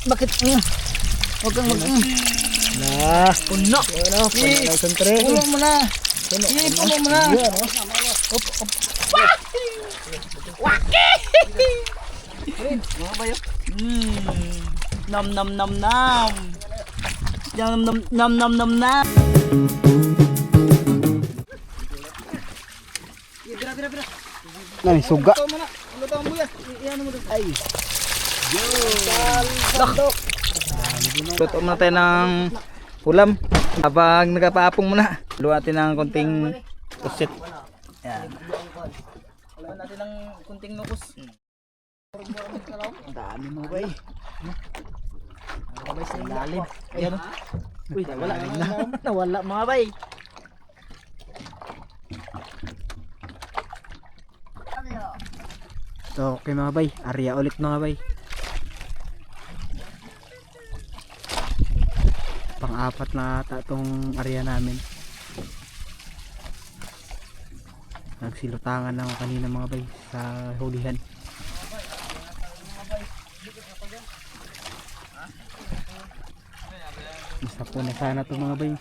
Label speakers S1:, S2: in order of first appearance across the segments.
S1: bakit? Huwag kang mag...
S2: Nah,
S1: Puno.
S2: ano, puno na isang tray.
S1: Puno mo na.
S2: Puno
S1: Puno mo na.
S2: Yan, oh.
S1: Mga bayo. Nam nam nam nam. Nam nam nam nam nam nam. Bira.
S2: Nani, suga.
S1: Luto mo na. Luto mo yan. Iyan mo doon. Ay. Luto muna tayo ng ulam. Habang nagpaapong muna. Luwatin ng konting pusit. Yan. Luwatin natin ng konting nukos. Ang dami mo ba eh. Nakabay sa ilalim. Ayan o. Uy, nawala. Nawala mga bay.
S2: So, okay mga bay, area ulit mga bay. Pang-apat na ata itong area namin. Nagsilutangan na ako kanina mga bay sa hulihan. Isa po na sana ito mga bay.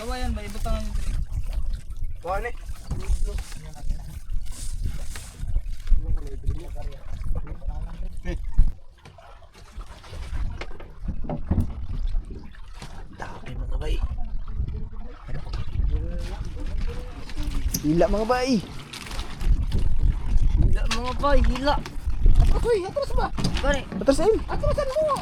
S1: Kawa yan, may ibutang.
S2: Kuha ni.
S1: Dami mga bay.
S2: Hila mga bay.
S1: Hila mga bay, hila. Atras ba? Bari.
S2: Atrasin.
S1: Atrasan mo.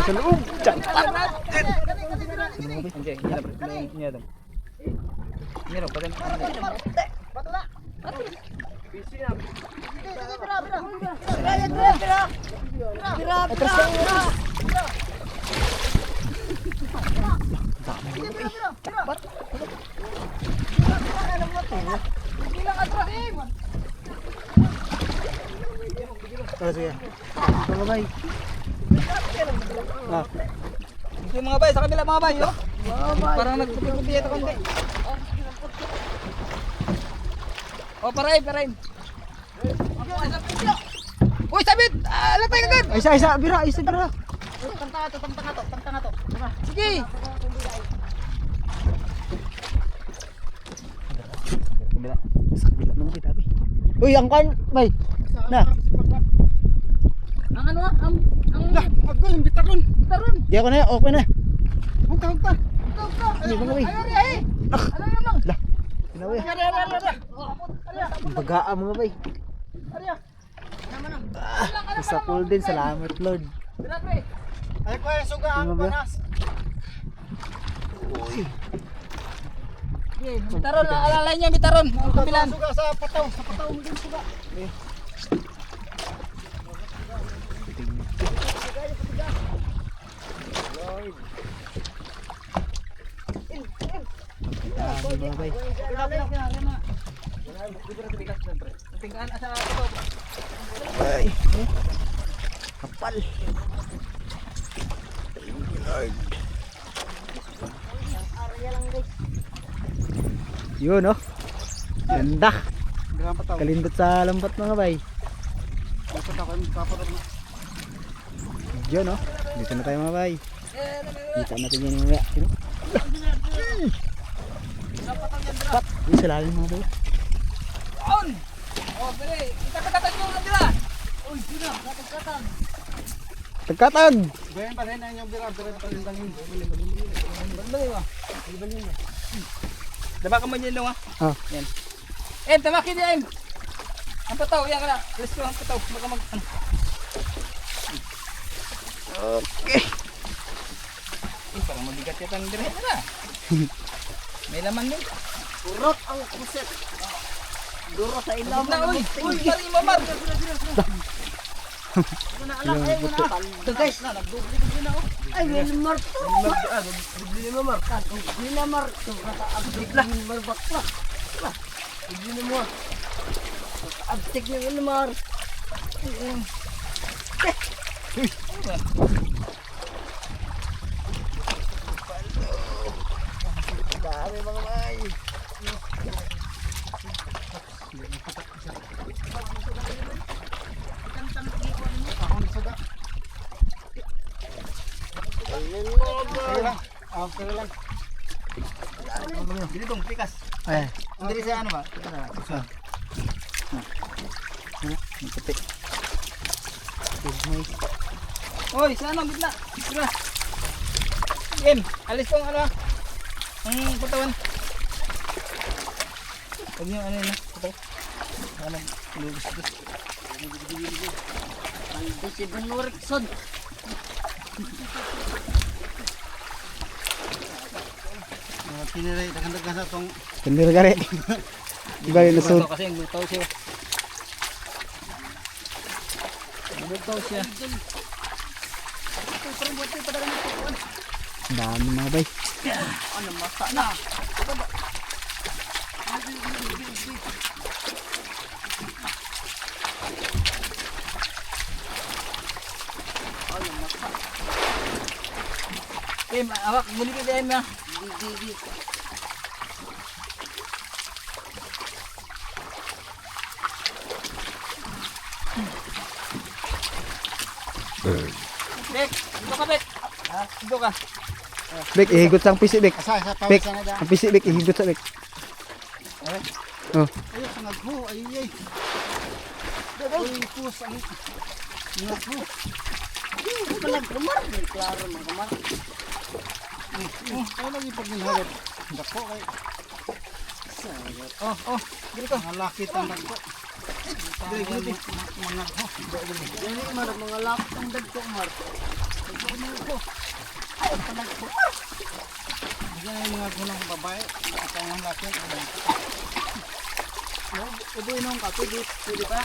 S2: Sa loob. Sige. Mga bay. Ah.
S1: Ito yung mga bay, sa kabila mga bay, oh. Parang nagpupi-pupi ito konti. Oh, parahin. Uy, sabit! Latay agad!
S2: Isa, bira.
S1: Tantang nga to. Sige!
S2: Sa kabila mga bay tabi. Uy, ang kan, bay. Na.
S1: Ang ano ah? Ang...
S2: Ako yung bitaron. Di ako na, okay na.
S1: Hugta.
S2: Hindi mga bay.
S1: Ay! Ano yun lang?
S2: Lah. Pinawi. Bagaan mga bay. Sa pool din, salamat Lord.
S1: Ay ko yung suga
S2: ang panas.
S1: Uy. Bitaron, alalay niya bitaron. Ang kabilan.
S2: Suga sa pataw mo din suga. Mga bay. Ay. Kapal. Yun oh. Ganda. Kalindot sa lambat mga bay. Yun oh. Dito na tayo mga bay. Kita natin yan mamaya. Pat. Yung sa lalim mga bay.
S1: On! Oh, pwede. Itakatatan nyo lang nila. Uy, sino? Katagkatan.
S2: Tagkatag.
S1: Bayan pa rin ang yung bira pa rin tangin. Balik ba? Daba ka man yan lang
S2: Ah.
S1: Yan. Tamakin yan. Ang pataw, yan ka na. Alis ko ang pataw. Baka mag...
S2: Okay.
S1: Parang mabigat yata ang dire na. May laman din.
S2: Urot ang kuset.
S1: Duro sa ilaw na. Uy, pari mamar. Ito guys, nagdubli na ako. Ay, Wilmar to. Dubli ni mamar. Dubli na mamar. Abdik na. Wilmar bakla. Dubli ni mo. Abdik ni Wilmar.
S2: Dami mga bay. Sige lang. Sige lang.
S1: Dili tong pikas.
S2: Eh.
S1: Dili sa ano ba? Puti. Oy, sa ano gitna? Tira. Game, alis tong ano. Ang putawan. Huwag niyo ano yun, putaw. Ano, lugos-lugos.
S3: Ando si Banurek Sod.
S2: Kiniray, dagan-dagan sa itong
S4: Kendir gari. Balik lusod.
S1: Kasi ang lutaw siya. Lutaw siya.
S4: Dami mga bay.
S3: Ano masa na?
S1: Game, awak, muli ka dahil na.
S3: Di.
S1: Bek, dito ka Bek. Dito ka.
S4: Bek, ihigot sa pisi bek.
S2: asa sa
S4: Bek,
S2: pawisan na dyan.
S4: ang pisi bek, ihigot sa bek. Oh,
S2: Ay, sa nagho, ay. Ay, pus, ang nagho.
S3: Kalag kumar. Klaro mga kumar.
S2: Ay, lagi pag ninhawad. Dako kay.
S1: Oh, dito.
S2: Malaki ang dako. Dili. Mga nagho.
S3: Dili mar mga laptong dagko mar.
S2: Diyan ay mga gunang babae. At ang laki.
S1: Ubo inong ka, pwede pa.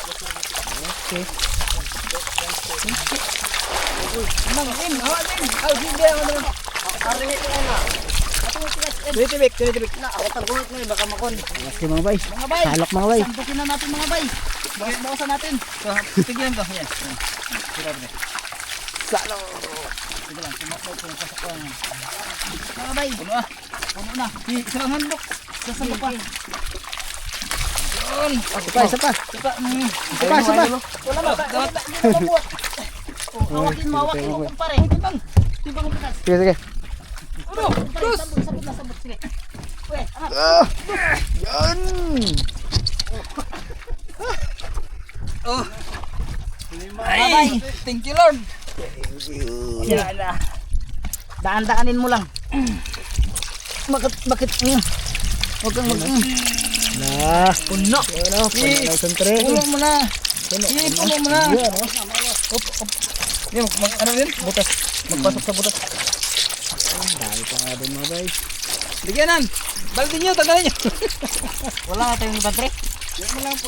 S1: Okay. Okay. Nang in, hawa din. Aw, hindi ako naman.
S3: Arinig ko na.
S1: Dito Bek, dito Bek.
S3: Na ako targunit mo baka makon.
S4: okay mga bay.
S1: Mga bay.
S4: Salok mga bay.
S3: Sampukin na natin mga bay. Bawas-bawasan natin.
S1: So, tigyan to. Yan. Sira ba?
S4: Salok.
S1: Sige lang, sumakot ko ng pasakwan. Mga bay, puno ah. Puno na. Isang handok. Sasama pa. Yun.
S4: Isa pa, isa pa.
S1: Isa pa.
S4: Isa pa, isa pa.
S1: Wala ba?
S3: Hindi mo mabuhat. Hawakin mo kumpare. Tiba mo pikas.
S4: Sige, sige.
S1: Ano? Dos!
S3: Sabot. Sige. Uy, angat.
S4: Yan.
S1: Oh. Ay, thank you Lord.
S3: Yan na. Daan-daanin mo lang. Bakit? Huwag kang
S4: Nah,
S3: puno.
S4: ano, panaw sentre.
S1: Puno mo na. Puno mo na.
S4: Yan, oh.
S1: Yan, ano din? Butas. Magpasok sa butas.
S4: Dami pa nga din mga bay.
S1: Bigyan nan. Balde nyo, tagalin nyo.
S3: Wala na tayong ibang tre.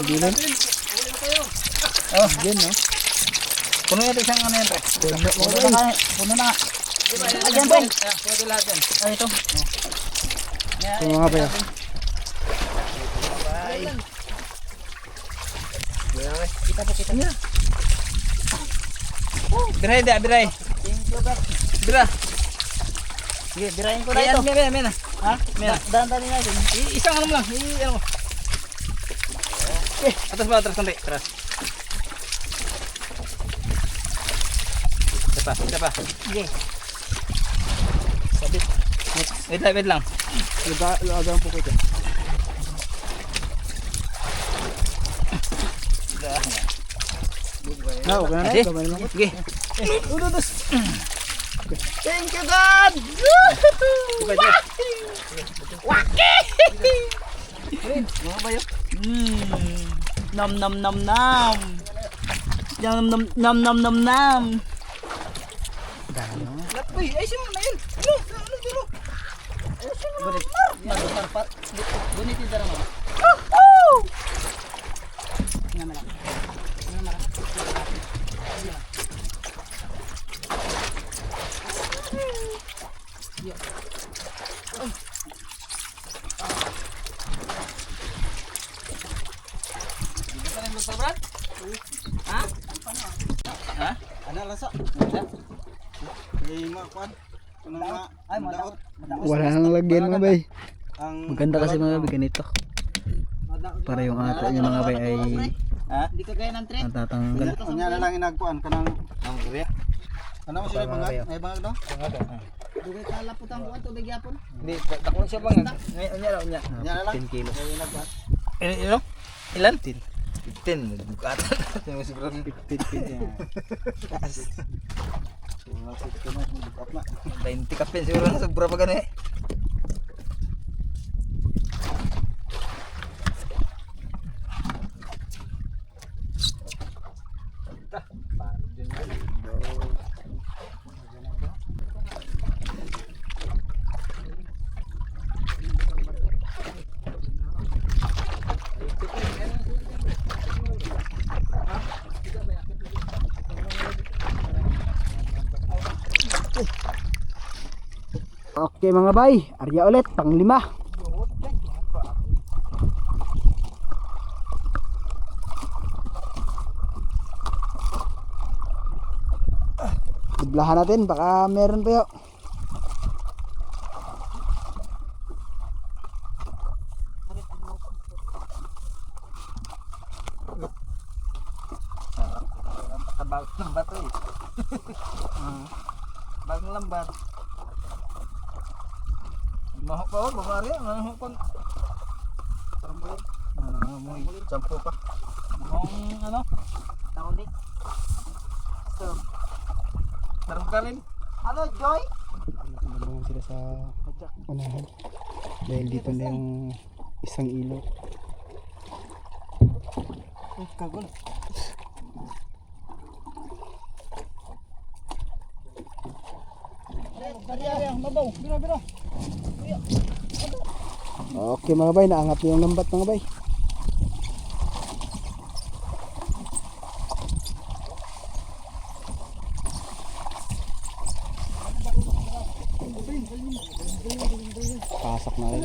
S4: Bilin.
S1: Oh,
S4: Yan, no?
S1: puno natin isang ano yan. Pre.
S3: Puno na.
S1: Ayan, Bong. Pwede lahat yan.
S3: Ay, ito.
S4: Ito mga bay.
S3: Kita niya.
S1: Biray, biray.
S3: Thank you, Bert.
S1: Bira.
S3: Sige, birahin ko na
S1: Ayan,
S3: ito.
S1: mena.
S3: Ha?
S1: Mena.
S3: Daan-daanin natin.
S1: Isang ano mo lang. Ano mo. Atas ba? Atas, sandali. Atas. Isa pa.
S3: Sige.
S1: Wait lang.
S4: Lagang po ko ito. Na, huwag na na.
S1: Sige.
S4: Gamay naman ko.
S1: Sige.
S4: Ududos.
S3: Thank you, God!
S1: Mga bayo.
S3: Nam. Nam.
S1: Uy, ay siya na yun. Ano, duro.
S3: Bunit yung darama.
S1: pa Brad? Ha? Ha?
S4: Ana lasa. Kay makuan. Ano nga?
S3: Ay, madaot.
S2: Wala nang lagyan mga bay.
S4: Ang
S2: Maganda kasi mga bay ganito. Para yung ato niya mga bay ay
S1: Ha?
S3: Hindi ka gaya ng trip.
S2: natatanggal.
S4: Unya na lang inagkuan kanang
S1: Ang guriya.
S4: ano mo sila bangag? May bangag no?
S3: Dugay ka lapot ang buwan, tubig yapon.
S1: Hindi, takon siya bang. Unya raw unya.
S4: Unya na lang.
S2: 10 kilos.
S4: May inagkuan.
S1: Ilan? Ilan? 10. Bukatan. Yung si Brad.
S2: 15
S1: 20 kapin siguro na sobra pa gani.
S2: Okay mga bay, arya ulit, pang 5. Diblahan natin, baka meron pa yun.
S1: Tabag lambat eh. Bag lambat. Mahok pa ako, bumari. Mahok pa. May sampo pa. Mahong ano?
S3: Naulit. So,
S1: Darong ka rin.
S3: ano, Joy?
S2: Nabangon sila sa unahan. Dahil dito na yung isang ilo.
S3: Kagol. Mabaw. Bira, bira.
S2: Okay mga bay, naangat na yung lambat mga bay. Pasak na rin.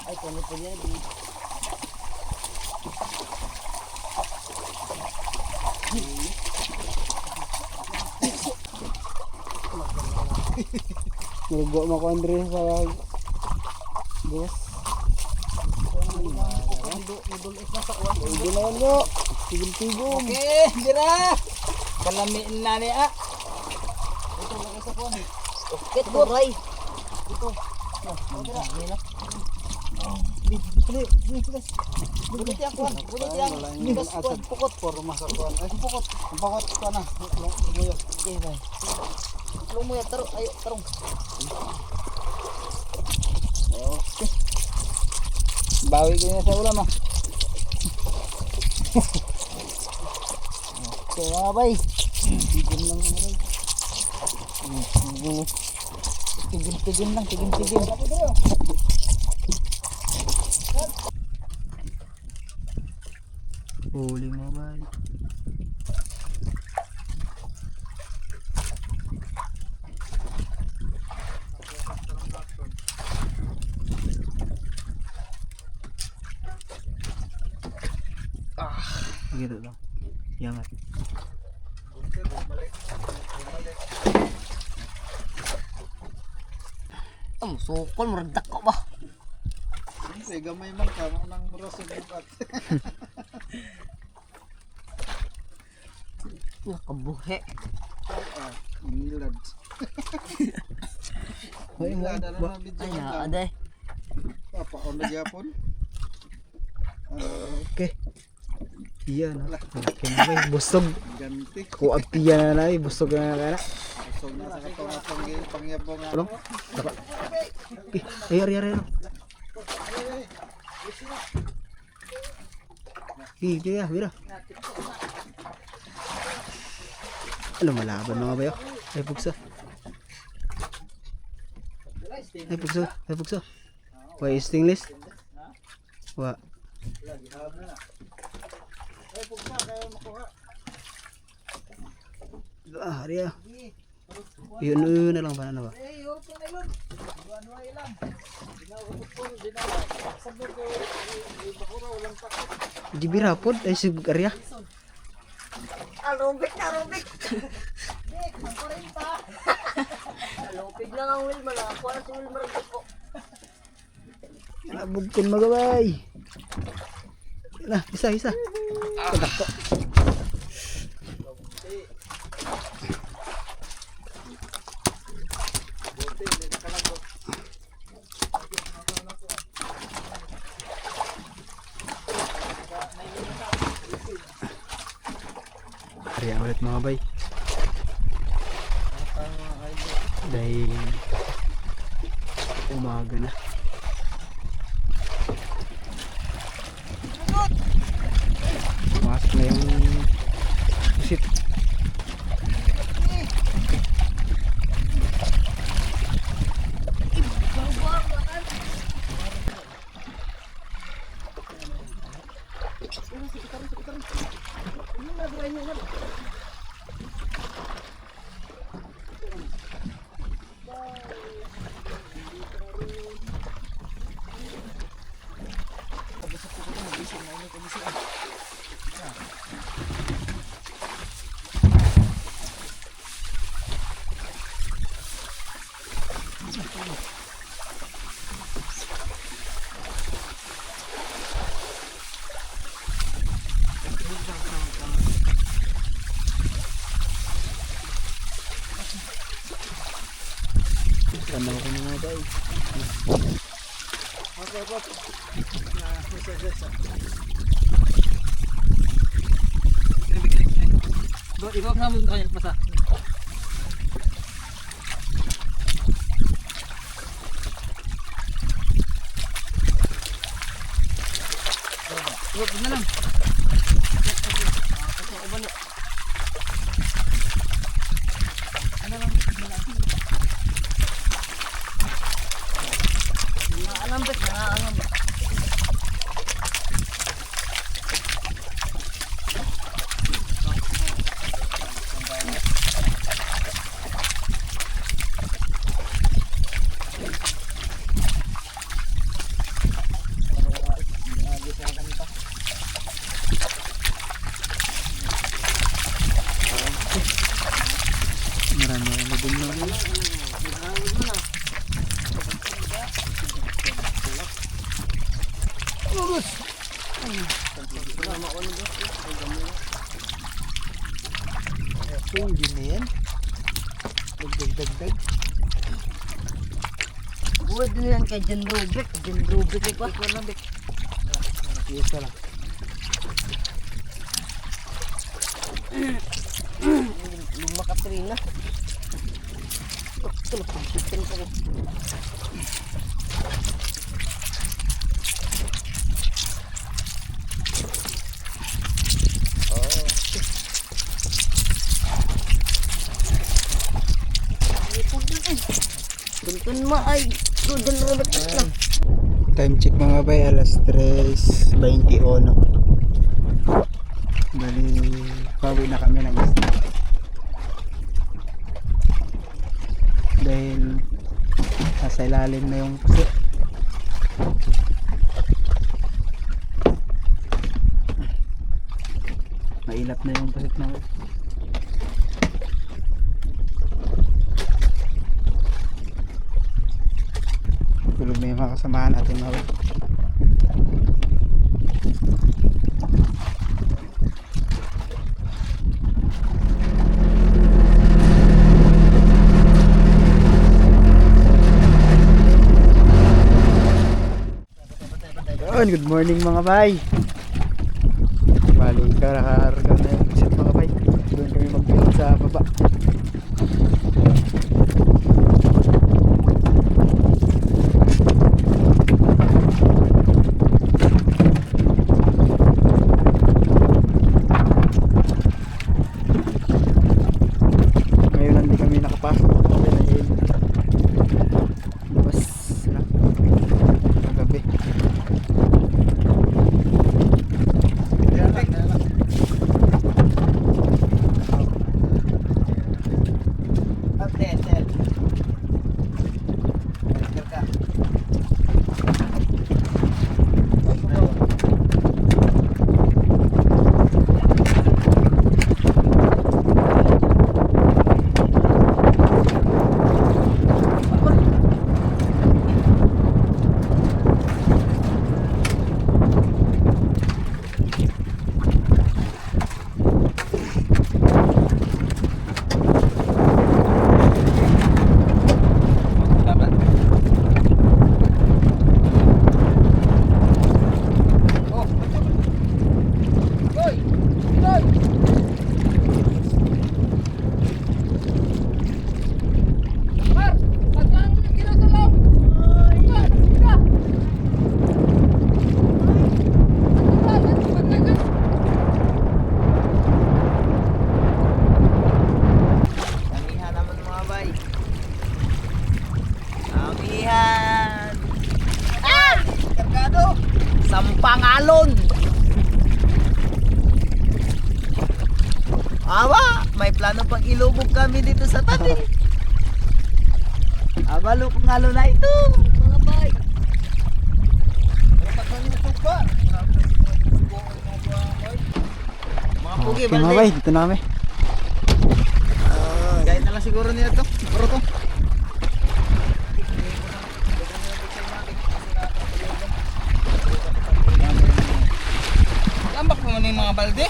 S3: Ay, kung ito yan.
S2: Nalugo mo ko Andre sa bus. Hindi na yan bro. Tigil-tigil.
S1: Okay, dira. Kalamiin na niya.
S3: Kit boray. Bulit yan, kuwan. Bulit yan. Bigas, kuwan. Pukot.
S4: Porma sa kuan. Ay pukot. Ang pukot ko na. Lumoy.
S3: Okay, bay. Tulong mo yan, tarong. Ayo, tarong.
S1: Okay. Bawi ko na sa ulam ah.
S2: Okay mga bay. Tigil lang mga bay.
S3: Tigil lang, tigil.
S2: Huli mga bay. Gitu lang. Yangat.
S3: Sukol, muradak ko ba?
S4: Siyempre gamay man ka nang braso bukat.
S3: Kabuhe.
S4: Milad.
S2: Hoy mo.
S4: Milad ano na video
S3: Ay,
S4: ka.
S3: aday.
S4: Apa on na gyapon?
S2: Okay. Iya na. Laki na bay. Busog.
S4: Ganti.
S2: Kuag tiya na na. Busog na na.
S4: Busog na sa katong pangyabong nga.
S2: Ano? Daka. Okay. Ayar. Iya, mira. Ano malaban mga bayo? Ay pugsa. Ay pugsa. Why is stingless? Wa. Hari ya. Yun na lang ba na ba? Di birapod ay sibuk area.
S3: Alubik. Alupig lang ang Wilma lang. Ako na si Wilma rin ko.
S2: Nabugkon magabay. Nah, isa. Kadako. Kaya ulit mga bay. Dahil umaga na. Pumasok na yung pusit. Tanaw ko na mga bay.
S1: Ibab na mo kanya pasa. Ibab na lang.
S3: Alambik na alambik.
S2: Marami na din na. Hindi na yan. Dagdag.
S3: Buwad din yan kay Jan Rubik. Jan Rubik ito.
S2: Isa lang.
S3: Luma Katrina. Tulog pagsitin ko. Tuntun mo ay Jan Rubik lang.
S2: Time check mga bay, alas 3:21. Bali, pauwi na kami ng isla. Dahil nasa ilalim na yung pusit. Mailap na yung pusit na. Tulog na yung mga kasamahan natin mga bay. Good morning mga bay. nagkakarga na yung pusit mga bay. Doon kami magbilad sa baba. Ngayon hindi kami nakapasok kami dahil labas na kagabi.
S3: Amihan naman mga bay. Amihan. Ah! Kargado. Sampangalon. Awa, may plano pang ilubog kami dito sa tabi. Aba, lupang halo na ito. Mga bay. Mga pugi,
S2: Okay mga bay, dito na kami.
S3: Kahit na lang siguro niya ito. Siguro to. Lambak mo na yung mga balde.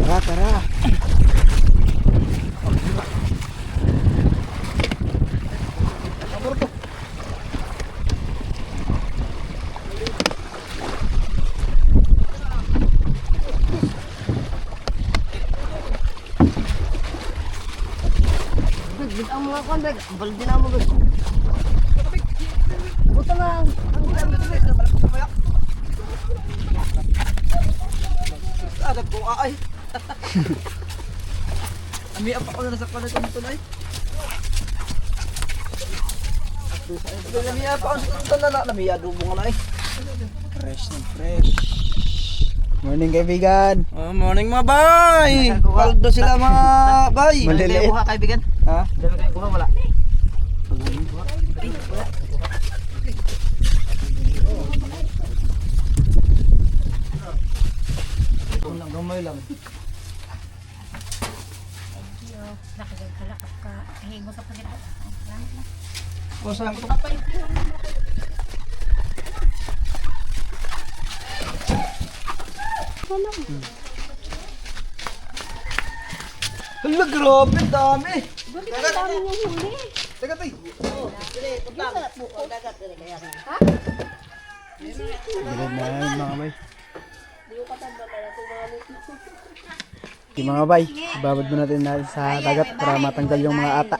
S2: Tara, tara.
S3: Ang mga konbeg, balde na mo guys. Buta na ang balde guys, balak ko pa. Ada ko ay. Ami apa ko na sa kanto nito nay. Lami apa ko sa kanto na lami ado mo nga nay.
S2: Fresh na fresh. Morning kaibigan.
S3: Morning mga bay. Paldo sila mga bay.
S2: Maliliit.
S3: Kuha kaibigan.
S2: Ha?
S3: Dami kayo kuha wala. Unang gamay lang.
S5: Nakagagkalakap ka. Hingo sa pagkita. Langit na.
S3: Kusang to. Hala, grabe, dami.
S5: Bakit ang dami niyang huli?
S3: Teka, tay.
S2: Bilad na yun mga bay. Okay mga bay, ibabad mo natin sa dagat para matanggal yung mga ata.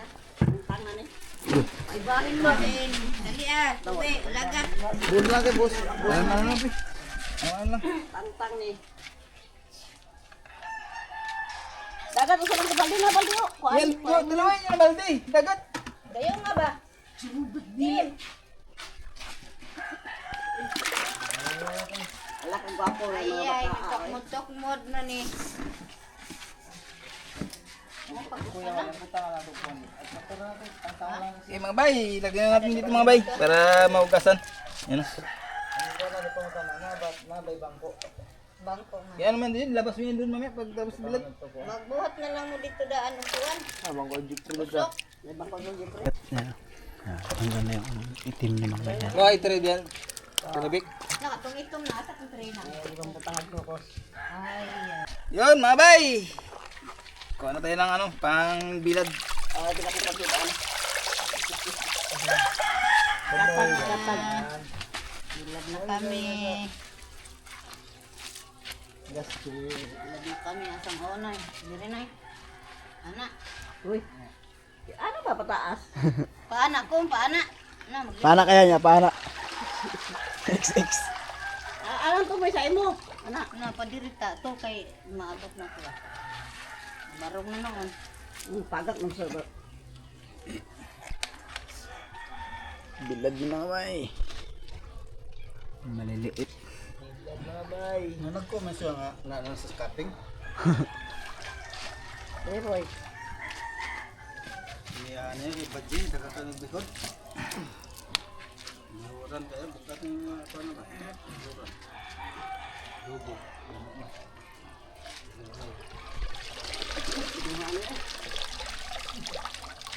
S5: Ibahin mo din. Dali ah. Tuwi. Lagat.
S3: Bull lang kay boss. Alam na lang, pi. Alam lang.
S5: Pantang ni. Dagat usa lang sa balde na balde o. Kuan.
S3: Yan, dalawa yun yung balde. Dagat.
S5: Kayo nga ba? Din. Ala kang gwapo ra mga bata. Ay, nagtakmod-takmod na ni.
S3: Okay mga bay, lagyan natin dito mga bay para maugasan. Yan na.
S5: Bangko nga.
S3: Yan naman din, labas mo yan doon mamaya pag tapos bilad.
S5: Magbuhat na lang mo dito daan ng kuan. Usok. May bangko yung jipre.
S2: Ang ganda yung itim ni mga bay.
S3: Wah, ito rin yan. Tinabik.
S5: Nakatong-itom na sa kong trena. Ibang butangag ko. Ay.
S3: Yun mga bay. Kuha na tayo ng ano, pang bilad. Ito na po pagkudaan. Gatag. Bilad na kami. Bilad na kami. Asang onay. Diri na. Anak. Uy. Ano ba pataas? Paana ko, paana.
S2: Paana kaya niya, paana. XX.
S3: Alam ko may sa imo. Anak, na padirita to kay maabot na ko. Barong na noon. Pagak ng server.
S2: Bilad mo na kamay. Maliliit.
S4: Nag-comment siya nga na sa scouting.
S3: Eh, boy.
S4: Yan eh, ibadji, nakakanog bikod. Nawaran tayo, bukat ng ano na. Nawaran. Dugo.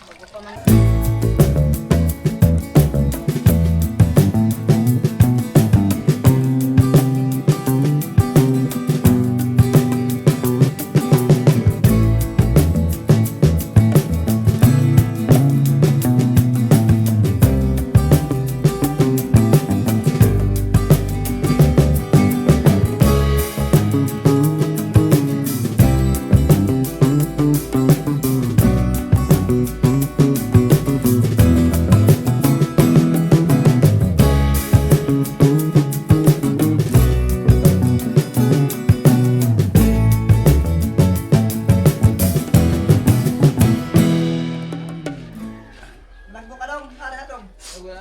S3: Bago pa man.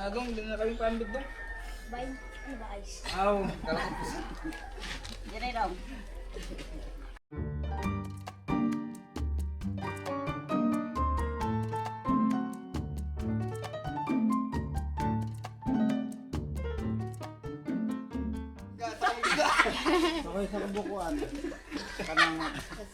S1: Agong, din na kami pambit dong.
S5: Bay, ano ba ice?
S1: Aw, kalakot.
S3: Yan ay daw.
S4: Okay, sa kabukuan. Kanang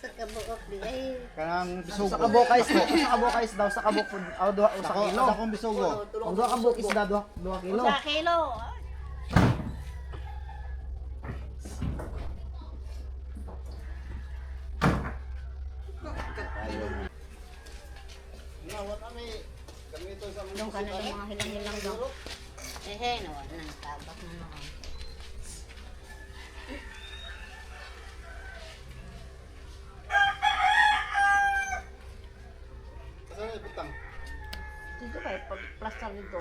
S5: Sa kabuok di ay.
S4: kanang bisugo.
S2: Sa kabokais daw, sa kabokais daw, sa kabok aw duha
S4: Sa
S2: sa kilo.
S4: sa akong bisugo.
S2: Ang duha ka buk isda duha kilo.
S3: Sa kilo.
S4: Nawa kami. Kami ito sa
S3: Yung kanila mga hilang-hilang daw. Nawala na. Tabak na noon.
S4: Saan ay putang?
S3: Dito ba? Pag-plaster dito.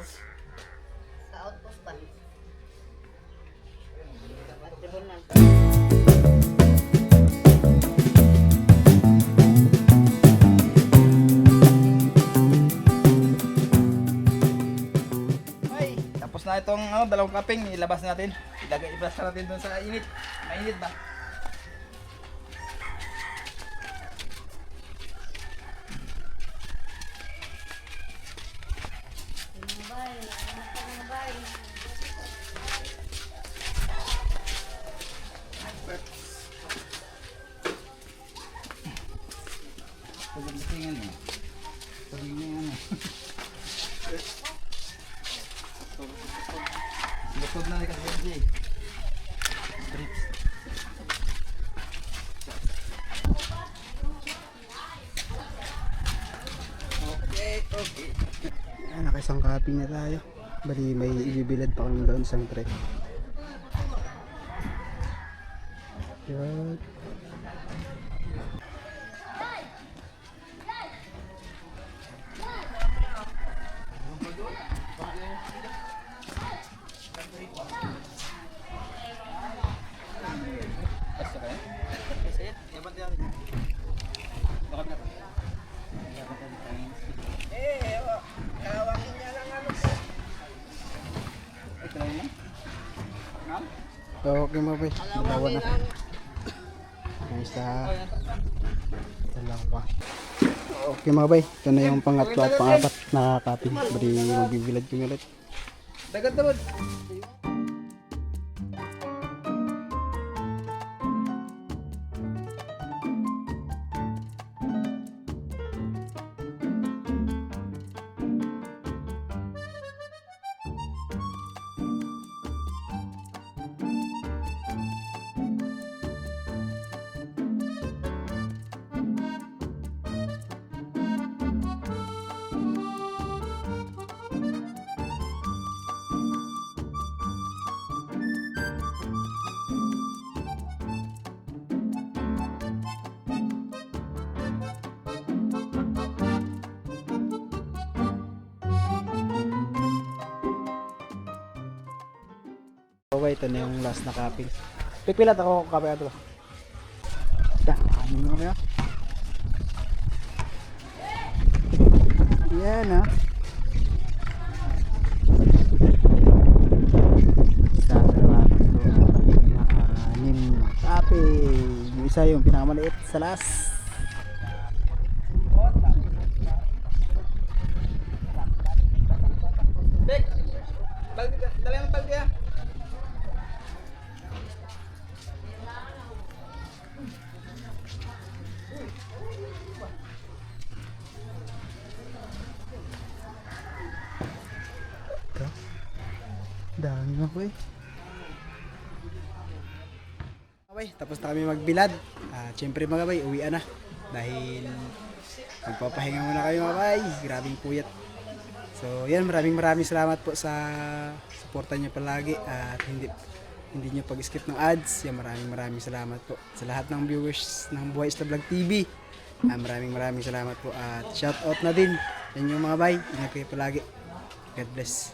S3: Sa outpost ba? Sa tribunal.
S1: Ay, tapos na itong dalawang kaping, ilabas natin. Ilabas natin doon sa init. Mainit ba? Pagdatingan eh. Pagdatingan eh. Lutod na kasi Jay. Strips. Okay.
S2: Nakaisang kaping na tayo. Bali may ibibilad pa kami doon sa trek. Yan. Okay mo ba? Dalawa na. Yung isa. Dalawa. Okay mga bay. Ito na yung pangatlo at pangapat na kaping. Bali magbibilad kami ulit.
S1: Dagat naman.
S2: Okay, ito na yung last na kapil. Pipilat ako kapil ito. Dami mo kaya. Yan ah. Sabi naman ito, anim na kapil. Yung isa yung pinakamaliit sa last.
S1: Dek, dala yung balde ah.
S2: Ito. Dami mo ko eh. Okay, tapos na kami magbilad. Siyempre mga bay, uwian na. Dahil magpapahinga muna kayo mga bay. Grabing puyat. So yan, maraming salamat po sa suporta niyo palagi. At hindi niyo pag-skip ng ads. Yan, maraming salamat po sa lahat ng viewers ng Buhay Isla Vlog TV. Maraming salamat po. At shout out na din. Yan yung mga bay. Ingat kayo palagi. God bless.